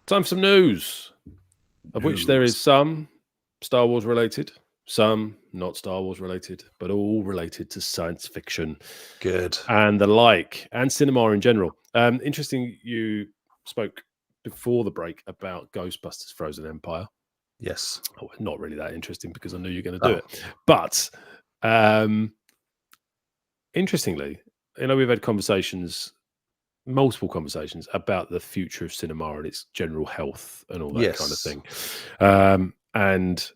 Time for some news, of which there is some Star Wars related, some not Star Wars related, but all related to science fiction Good. and the like, and cinema in general. Interesting, you spoke before the break about Ghostbusters Frozen Empire. Yes. Oh, not really that interesting because I knew you were going to do it. But interestingly, we've had multiple conversations about the future of cinema and its general health and all that kind of thing, and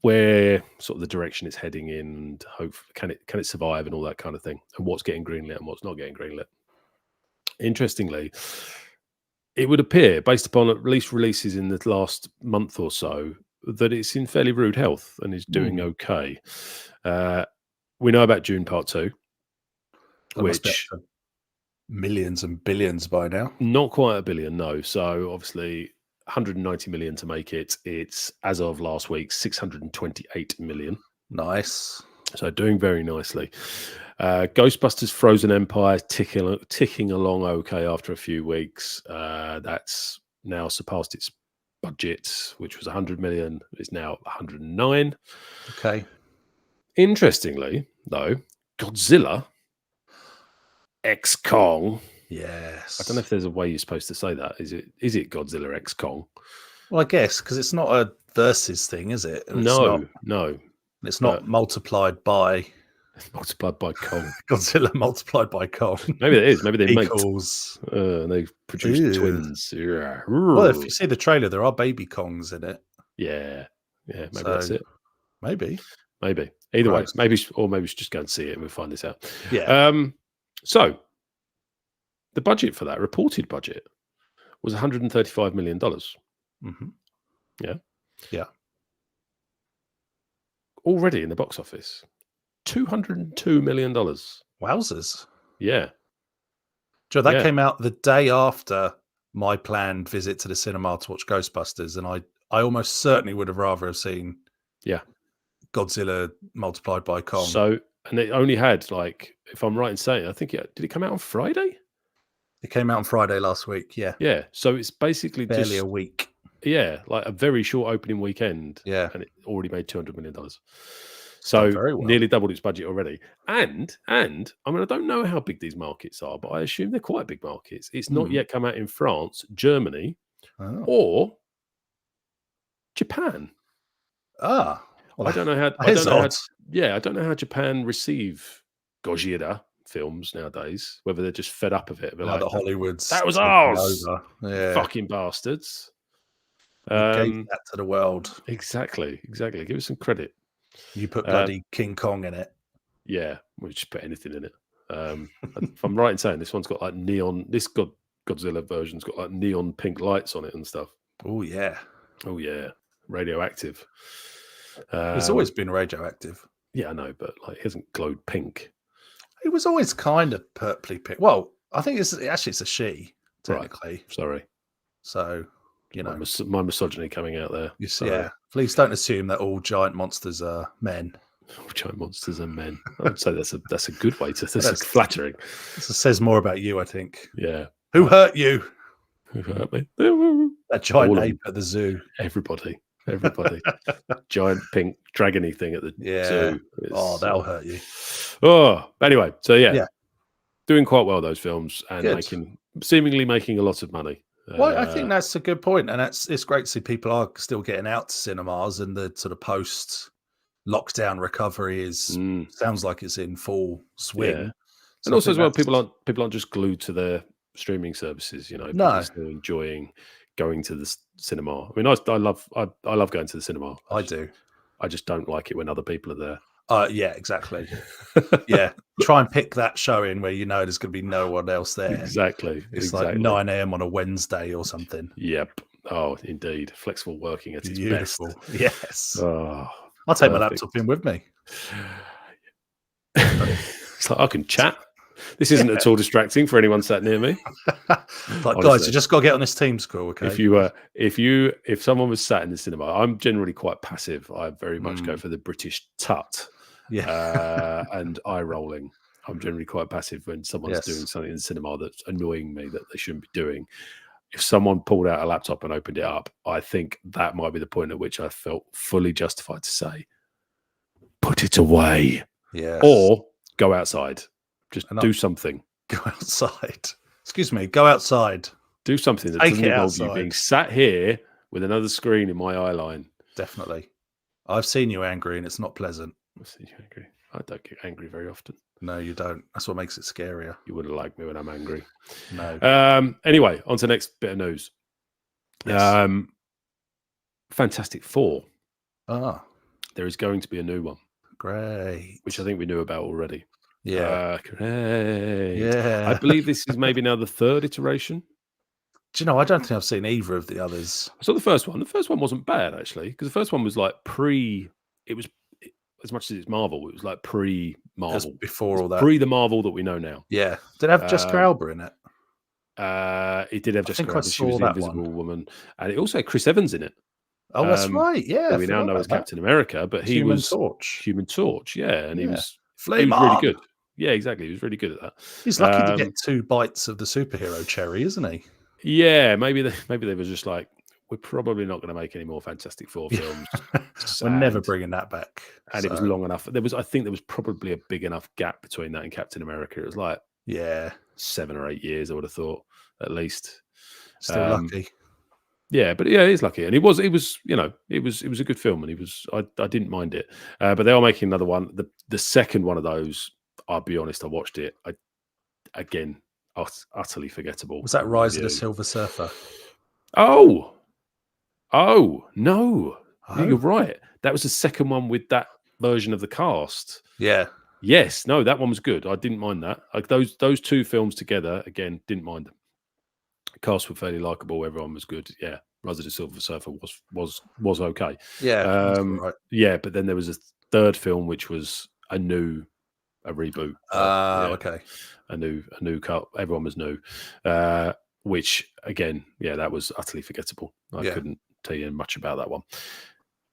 where sort of the direction it's heading in, and hope can it survive and all that kind of thing, and what's getting greenlit and what's not getting greenlit. Interestingly, it would appear, based upon at least releases in the last month or so, that it's in fairly rude health and is doing okay. We know about Dune Part 2, which millions and billions by now. Not quite a billion, no. So obviously 190 million to make it. It's, as of last week, 628 million. Nice. So doing very nicely. Ghostbusters Frozen Empire ticking along okay after a few weeks. That's now surpassed its budget, which was 100 million. It's now 109. Okay. Interestingly, though, Godzilla X Kong. Yes. I don't know if there's a way you're supposed to say that. Is it Godzilla X Kong? Well, I guess because it's not a versus thing, is it? No. It's not multiplied by Kong. Godzilla multiplied by Kong. Maybe it is. Maybe they make and they produce twins. Yeah. Well, if you see the trailer, there are baby Kongs in it. Yeah. Maybe that's it. Maybe. Either way, maybe we should just go and see it and we'll find this out. Yeah. So the budget for that reported budget was $135 million. Mm-hmm. Yeah. Already in the box office, $202 million. Wowzers. Yeah. Joe, that came out the day after my planned visit to the cinema to watch Ghostbusters, and I almost certainly would have rather have seen Godzilla multiplied by Kong. So, and it only had, like, if I'm right in saying, I think did it come out on Friday? It came out on Friday last week, yeah. Yeah, so it's basically barely a week. Yeah, like a very short opening weekend. Yeah. And it already made $200 million. So nearly doubled its budget already. And I mean, I don't know how big these markets are, but I assume they're quite big markets. It's not yet come out in France, Germany, or Japan. Well, I don't know how. I don't know how Japan receive Gojira films nowadays. Whether they're just fed up of it. They're like the Hollywoods. That was ours. Fucking bastards. Gave that to the world. Exactly. Give us some credit. You put bloody King Kong in it. Yeah, we just put anything in it. If I'm right in saying this one's got like neon. This Godzilla version's got like neon pink lights on it and stuff. Oh yeah. Radioactive. It's always been radioactive. Yeah, I know, but like it hasn't glowed pink. It was always kind of purpley pink. Well, I think it's a she technically. Right. Sorry. So you know, my misogyny coming out there. Yeah. Please don't assume that all giant monsters are men. All giant monsters are men. I'd say that's a good way to. That's flattering. This says more about you, I think. Yeah. Who hurt you? Who hurt me? That giant ape at the zoo. Everybody. Giant pink dragony thing at the zoo. That'll hurt you. Anyway, so doing quite well, those films, and seemingly making a lot of money. Well, I think that's a good point, and it's great to see people are still getting out to cinemas, and the sort of post-lockdown recovery sounds like it's in full swing. Yeah. And also as well, people aren't just glued to their streaming services. You know, people are still enjoying going to the cinema. I mean, I love going to the cinema. I do. I just don't like it when other people are there. Yeah, exactly. Try and pick that show in where you know there's going to be no one else there. Exactly. It's like 9 a.m. on a Wednesday or something. Yep. Oh, indeed. Flexible working at its beautiful. Best. Yes. Oh, I'll take my laptop in with me. It's like I can chat. This isn't at all distracting for anyone sat near me. Like, guys, you just got to get on this Teams call, okay? If someone was sat in the cinema, I'm generally quite passive. I very much go for the British tut. And eye rolling. I'm generally quite passive when someone's doing something in the cinema that's annoying me that they shouldn't be doing. if someone pulled out a laptop and opened it up, I think that might be the point at which I felt fully justified to say, put it away. Yes. Or go outside. Just do something. Go outside. Excuse me, go outside. Do something that doesn't involve you being sat here with another screen in my eye line. Definitely. I've seen you angry and it's not pleasant. I've seen you angry. I don't get angry very often. No, you don't. That's what makes it scarier. You wouldn't like me when I'm angry. No. Anyway, on to the next bit of news. Yes. Fantastic Four. There is going to be a new one. Great. Which I think we knew about already. Yeah. Great. Yeah. I believe this is maybe now the third iteration. Do you know, I don't think I've seen either of the others. I saw the first one. The first one wasn't bad, actually, because the first one was like it was, as much as it's Marvel, it was like pre-Marvel. Before all that. Pre the Marvel that we know now. Yeah. Did it have Jessica Alba in it? It did have Jessica Alba. She was the Invisible Woman. And it also had Chris Evans in it. Oh, that's right. Yeah. We now know as Captain America, but he was Torch. Human Torch, yeah. And he was Flame really good. Yeah, exactly. He was really good at that. He's lucky to get 2 bites of the superhero cherry, isn't he? Yeah, maybe they were just like, we're probably not going to make any more Fantastic Four films. We're never bringing that back. And it was long enough. I think there was probably a big enough gap between that and Captain America. It was like 7 or 8 years, I would have thought, at least. Still lucky. Yeah, but yeah, he's lucky, and it was you know, it was a good film, and I didn't mind it. But they are making another one. The second one of those, I'll be honest, I watched it. Again, utterly forgettable. Was that Rise of the Silver Surfer? Oh no, you're right. That was the second one with that version of the cast. Yeah. Yes. No, that one was good. I didn't mind that. Like those 2 films together, again, didn't mind them. The cast were fairly likable. Everyone was good. Yeah. Rise of the Silver Surfer was okay. Yeah. Right. Yeah, but then there was a third film which was a reboot. Okay. A new cut. Everyone was new. Which again, yeah, that was utterly forgettable. I couldn't tell you much about that one.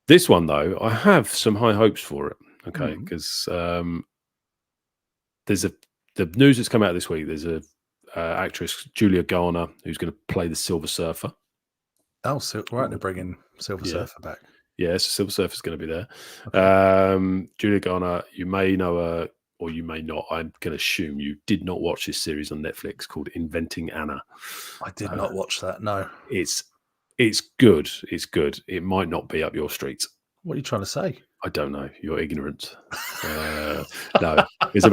This one though, I have some high hopes for it. Okay, because there's the news that's come out this week. There's a actress, Julia Garner, who's going to play the Silver Surfer. Oh, so right, they're bringing Silver Surfer back. Yes, Silver Surfer's going to be there. Okay. Julia Garner, you may know her or you may not. I'm going to assume you did not watch this series on Netflix called Inventing Anna. I did not watch that, no. It's good. It's good. It might not be up your street. What are you trying to say? I don't know. You're ignorant. No, it's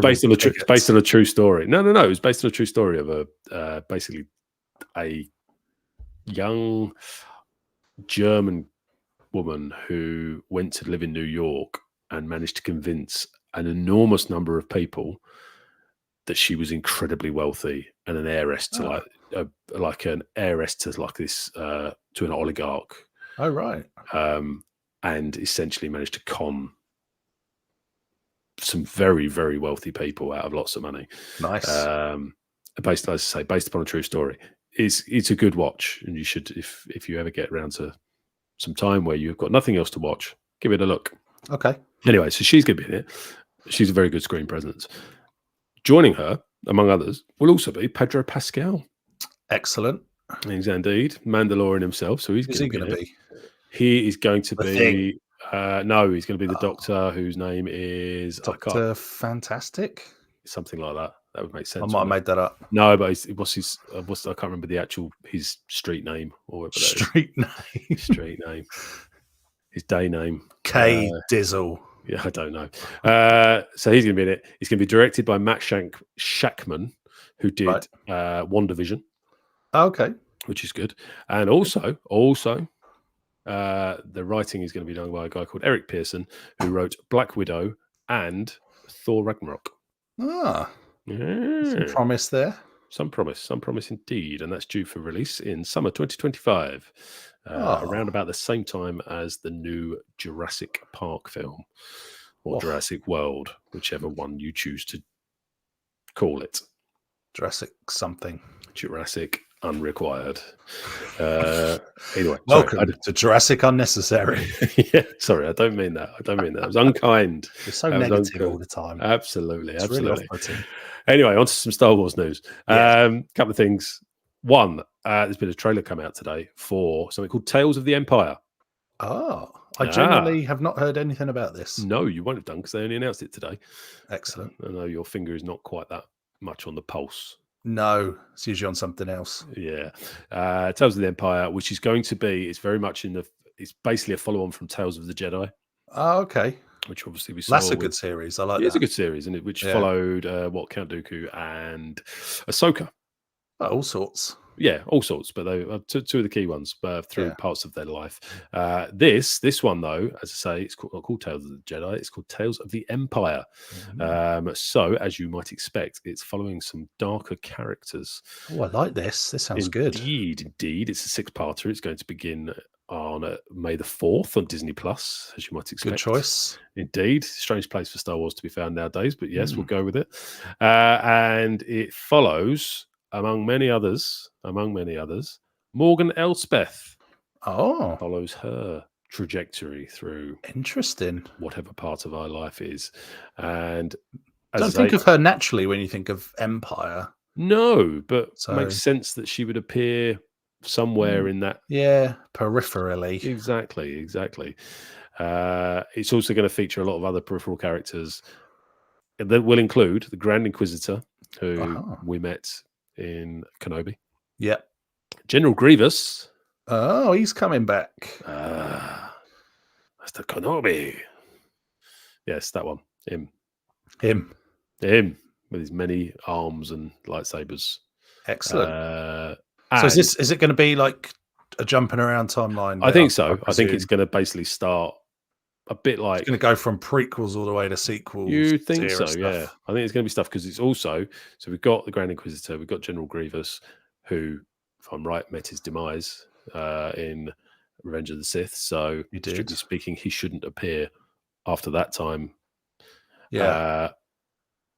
based on a true story. No. It was based on a true story of basically a young German woman who went to live in New York and managed to convince an enormous number of people that she was incredibly wealthy and an heiress to this to an oligarch. Oh right. And essentially managed to con some very, very wealthy people out of lots of money. Nice. Based upon a true story. It's a good watch, and you should, if you ever get around to some time where you've got nothing else to watch, give it a look. Okay. Anyway, so she's going to be in it. She's a very good screen presence. Joining her, among others, will also be Pedro Pascal. Excellent. He's indeed Mandalorian himself. So he's going to be. He is going to be. No, he's going to be the Doctor, whose name is Doctor Fantastic. Something like that. That would make sense. I might have made that up. No, but I can't remember his street name or whatever. Street name. His day name. K Dizzle. Yeah, I don't know. So he's going to be in it. It's going to be directed by Matt Shackman, who did WandaVision. Okay. Which is good. And also, the writing is going to be done by a guy called Eric Pearson, who wrote Black Widow and Thor Ragnarok. Yeah. Some promise there. Some promise indeed. And that's due for release in summer 2025, around about the same time as the new Jurassic Park film, or Jurassic World, whichever one you choose to call it. Jurassic something. Jurassic Unrequired. Anyway, welcome to Jurassic Unnecessary. Yeah, sorry, I don't mean that. It was unkind. You're so negative all the time. Absolutely. Really off-putting. Anyway, on to some Star Wars news. Couple of things. One, there's been a trailer come out today for something called Tales of the Empire. Oh, I genuinely have not heard anything about this. No, you won't have done because they only announced it today. Excellent. I know your finger is not quite that much on the pulse. No, it's usually on something else. Yeah. Tales of the Empire, which is going to be, it's very much it's basically a follow-on from Tales of the Jedi. Oh, okay. Which obviously we saw. That's a good series. I like that. It's a good series, which followed Count Dooku and Ahsoka. Oh, all sorts. Yeah, all sorts, but they are two of the key ones through parts of their life. This one, though, as I say, it's not called Tales of the Jedi. It's called Tales of the Empire. Mm-hmm. So, as you might expect, it's following some darker characters. Oh, I like this. This sounds good. Indeed. It's a 6-parter. It's going to begin on May the 4th on Disney Plus, as you might expect. Good choice. Indeed. Strange place for Star Wars to be found nowadays, but yes, we'll go with it. And it follows, among many others, Morgan Elsbeth. Oh. Follows her trajectory through whatever part of our life is. And don't think of her naturally when you think of Empire. No, but it makes sense that she would appear somewhere in that. Yeah, peripherally. Exactly. It's also going to feature a lot of other peripheral characters that will include the Grand Inquisitor, who we met in Kenobi. Yep. General Grievous. Oh, he's coming back. Mr. Kenobi. Yes, that one. Him. With his many arms and lightsabers. Excellent. So is it going to be like a jumping around timeline? I think so. I think it's going to basically start a bit like... It's going to go from prequels all the way to sequels. You think so, yeah. I think it's going to be stuff because it's also... So we've got the Grand Inquisitor, we've got General Grievous, who, if I'm right, met his demise in Revenge of the Sith. So strictly speaking, he shouldn't appear after that time. Yeah.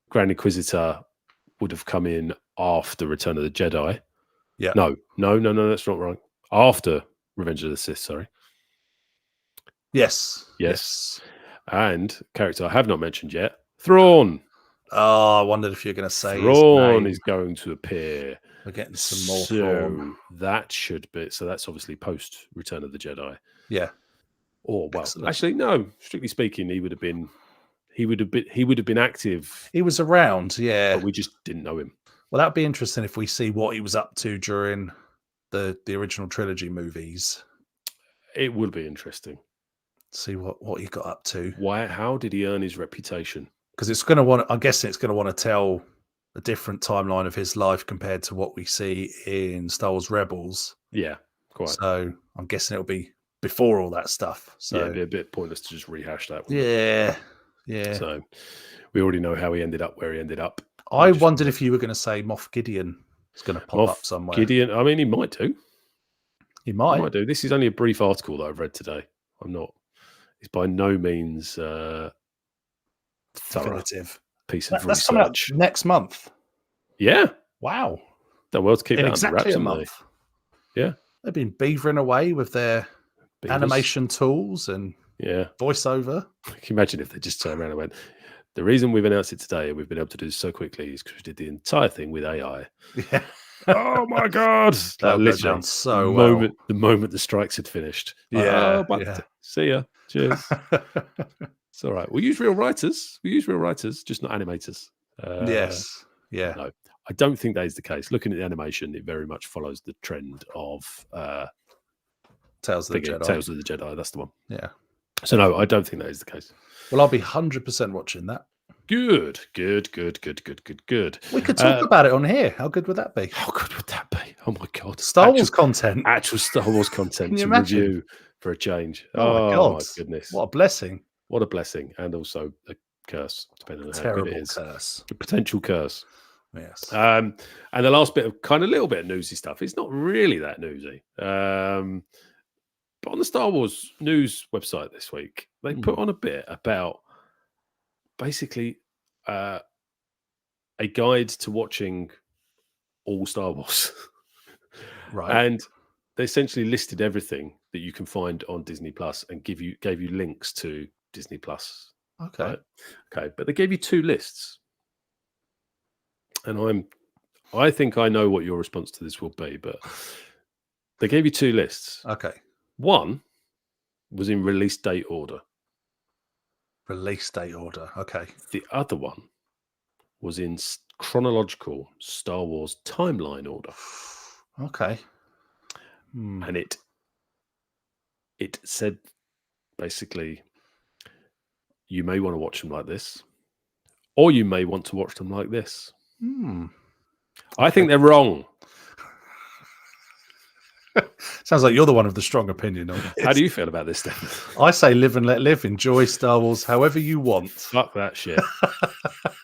Grand Inquisitor would have come in after Return of the Jedi. Yeah. No, that's not wrong. After Revenge of the Sith, sorry. Yes. And character I have not mentioned yet, Thrawn. Oh, I wondered if you're going to say Thrawn is going to appear. We're getting some more Thrawn. That should be. So that's obviously post Return of the Jedi. Yeah. Or actually, no. Strictly speaking, he would have been active. He was around, yeah. But we just didn't know him. Well, that'd be interesting if we see what he was up to during the original trilogy movies. It would be interesting. See what he got up to. Why? How did he earn his reputation? Because it's going to want. I'm guessing it's going to want to tell a different timeline of his life compared to what we see in Star Wars Rebels. Yeah, quite. So I'm guessing it'll be before all that stuff. So yeah, it'd be a bit pointless to just rehash that. Yeah. So we already know how he ended up where he ended up. I wondered if you were going to say Moff Gideon is going to pop up somewhere. Gideon, I mean, he might do. He might do. This is only a brief article that I've read today. It's by no means definitive piece of that's coming out next month. Yeah. Wow. Done well to keep that exactly under wraps, a month. Yeah. They've been beavering away with their animation tools and voiceover. Can you imagine if they just turned around and went, the reason we've announced it today and we've been able to do this so quickly is because we did the entire thing with AI. Yeah. Oh my God. That literally sounds so well. The moment the strikes had finished. Yeah. See ya. Cheers. It's all right. We use real writers. Just not animators. Yes. Yeah. No, I don't think that is the case. Looking at the animation, it very much follows the trend of Tales of the Jedi. Tales of the Jedi, that's the one. Yeah. So no, I don't think that is the case. Well, I'll be 100% watching that. Good. We could talk about it on here. How good would that be? How good would that be? Oh my God. Star Wars content. Actual Star Wars content to imagine? review for a change. Oh my God. My goodness. What a blessing. What a blessing. And also a curse, depending on how Terrible good it is. Curse. A potential curse. Yes. And the last bit of little bit of newsy stuff. It's not really that newsy. But on the Star Wars news website this week, they put on a bit about basically a guide to watching all Star Wars. Right. And they essentially listed everything that you can find on Disney Plus and gave you links to Disney Plus. Okay. Right? Okay. But they gave you 2 lists. And I think I know what your response to this will be, but they gave you 2 lists. Okay. One was in release date order. Release date order. Okay. The other one was in chronological Star Wars timeline order. Okay. And it said basically, you may want to watch them like this, or you may want to watch them like this. Okay. I think they're wrong. Sounds like you're the one with the strong opinion on this. How do you feel about this, Stephen? I say live and let live. Enjoy Star Wars however you want. Fuck that shit.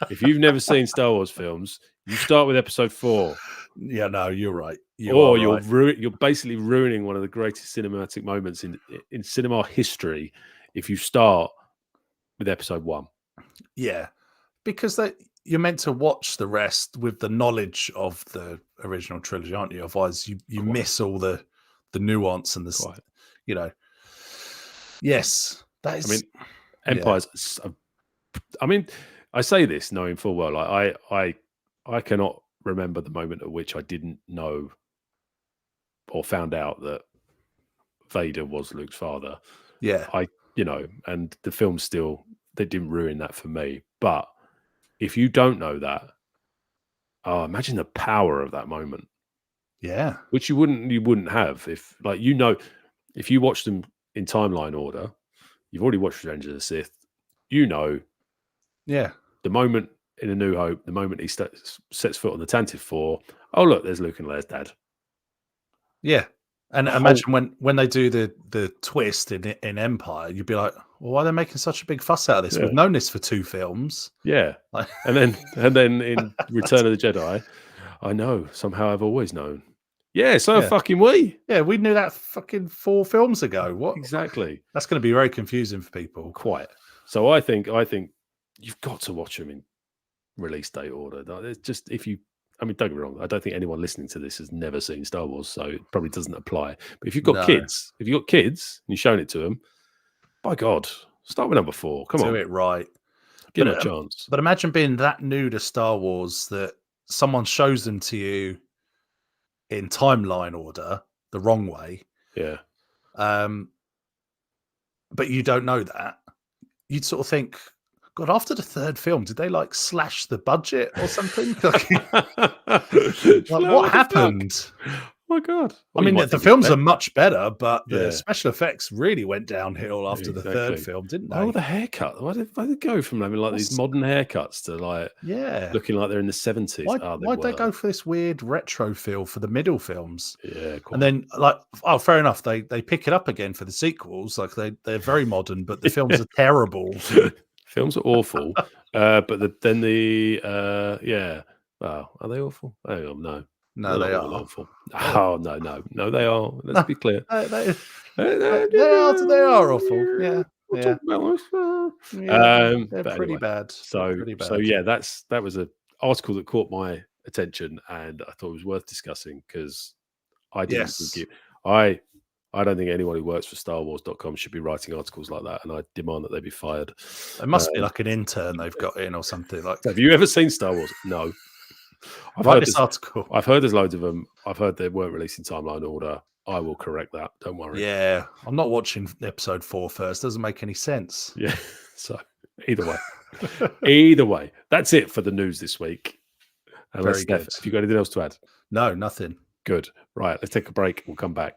If you've never seen Star Wars films, you start with episode 4. Yeah, no, you're right. You're basically ruining one of the greatest cinematic moments in cinema history if you start with episode 1. Yeah, because you're meant to watch the rest with the knowledge of the original trilogy, aren't you? Otherwise, you miss all the nuance and the, you know. Yes, that is. I mean, Empire's. Yeah. I mean, I say this knowing full well, like I cannot remember the moment at which I didn't know or found out that Vader was Luke's father. Yeah, and the film still, they didn't ruin that for me. But if you don't know that, imagine the power of that moment. Yeah, which you wouldn't have if, like, if you watch them in timeline order, you've already watched Revenge of the Sith. Yeah. The moment in A New Hope, the moment he sets foot on the Tantive 4, oh look, there's Luke and Leia's dad. Yeah. And imagine when they do the twist in Empire, you'd be like, well, why are they making such a big fuss out of this? Yeah. We've known this for 2 films. Yeah. and then in Return of the Jedi, I know, somehow I've always known. Yeah, fucking we. Yeah, we knew that fucking 4 films ago. What? Exactly. That's going to be very confusing for people. Quite. So I think you've got to watch them in release date order. It's just, don't get me wrong, I don't think anyone listening to this has never seen Star Wars, so it probably doesn't apply. But if you've got kids, and you've shown it to them, by God, start with number 4. Come on. Do it right. Give them a chance. But imagine being that new to Star Wars that someone shows them to you in timeline order the wrong way. Yeah. But you don't know that. You'd sort of think, God, after the 3rd film, did they like slash the budget or something? What happened? Oh my God. Well, I mean, the films are much better, but the special effects really went downhill after the 3rd film, didn't they? Oh, the haircut. Why did they go from having like these modern haircuts to like looking like they're in the 70s? Why'd they go for this weird retro feel for the middle films? Yeah, and then fair enough. They pick it up again for the sequels. Like they're very modern, but the films are terrible. Films are awful. But then are they awful? No, they are awful. Oh no, they are. Let's be clear. They are awful. Yeah, they're pretty bad. So yeah, that was an article that caught my attention, and I thought it was worth discussing because I didn't think it. I don't think anyone who works for StarWars.com should be writing articles like that, and I demand that they be fired. It must be like an intern they've got in or something. Like, have you ever seen Star Wars? No. I've heard this article. I've heard there's loads of them. I've heard they weren't released in timeline order. I will correct that. Don't worry. Yeah, I'm not watching episode 4 first. Doesn't make any sense. Yeah. So either way, that's it for the news this week. Very good. Have you got anything else to add? No, nothing. Good. Right. Let's take a break. We'll come back.